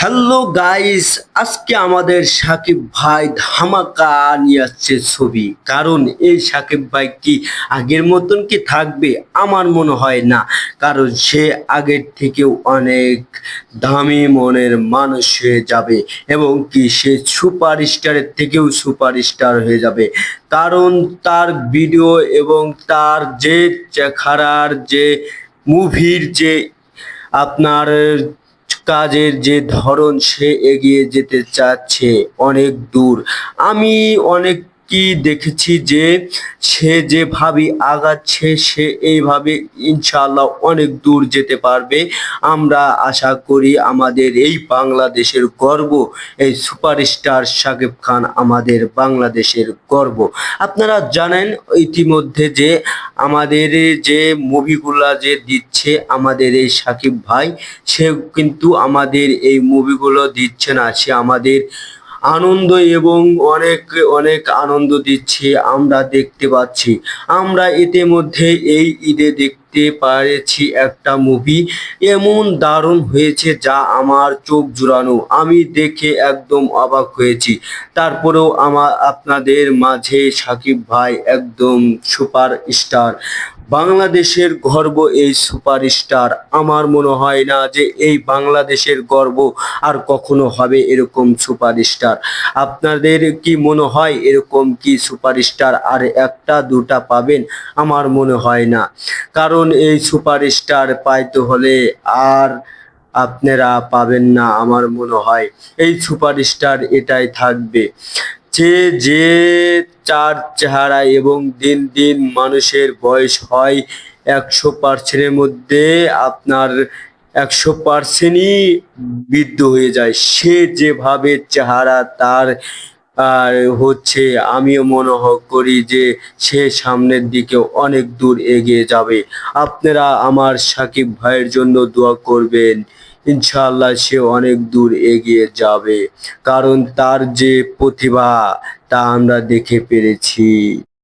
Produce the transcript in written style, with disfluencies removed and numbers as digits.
Hello guys, আজকে আমাদের সাকিব ভাই ধামাকা নিয়ে আসছে ছবি। কারণ এই সাকিব ভাই কি আগের মতন কি থাকবে? আমার মনে হয় না। কারণ সে আগের থেকেও অনেক দামি মনের মানুষ হয়ে যাবে এবং কি সে সুপারস্টারের থেকেও সুপারস্টার হয়ে যাবে। কারণ তার ভিডিও এবং তার যে চেহারার যে মুভির যে আপনার কাজের যে ধরন, সে এগিয়ে যেতে চাচ্ছে অনেক দূর। আমি অনেক কি দেখেছি যে সে যেভাবে আগাচ্ছে সে এইভাবে ইনশাআল্লাহ অনেক দূর যেতে পারবে। আমরা আশা করি আমাদের এই বাংলাদেশের গর্ব, এই সুপারস্টার শাকিব খান আমাদের বাংলাদেশের গর্ব। আপনারা জানেন ইতিমধ্যে যে আমাদের যে মুভিগুলা যে দিচ্ছে আমাদের এই সাকিব ভাই, সে কিন্তু আমাদের এই মুভিগুলো দিচ্ছে না, সে আমাদের আনন্দ এবং অনেক অনেক আনন্দ দিচ্ছে আমরা দেখতে পাচ্ছি। আমরা ইতিমধ্যে এই ঈদে দেখতে পেরেছি একটা মুভি, এমন দারুণ হয়েছে যা আমার চোখ জুড়ানো, আমি দেখে একদম অবাক হয়েছি। তারপরেও আপনাদের মাঝে সাকিব ভাই একদম সুপার স্টার, বাংলাদেশের গর্ব এই সুপারস্টার। আমার মনে হয় না যে এই বাংলাদেশের গর্ব আর কখনো হবে এরকম সুপারস্টার। আপনাদের কি মনে হয় এরকম কি সুপারস্টার আর একটা দুটা পাবেন? আমার মনে হয় না। কারণ এই সুপারস্টার পাইতে হলে আর আপনারা পাবেন না। আমার মনে হয় এই সুপারস্টার এটাই থাকবে যে যে চার চেহারা এবং দিন দিন মানুষের বয়স হয় 100%-এর মধ্যে আপনার 100%ই বৃদ্ধ হয়ে যায়। সে যেভাবে চেহারা তার আর হচ্ছে, আমিও করি যে সে সামনের দিকে অনেক দূর এগিয়ে যাবে। আপনারা আমার সাকিব ভাইয়ের জন্য দোয়া করবেন, ইনশাআল্লাহ সে অনেক দূর এগিয়ে যাবে। কারণ তার যে প্রতিভা তা আমরা দেখে পেরেছি।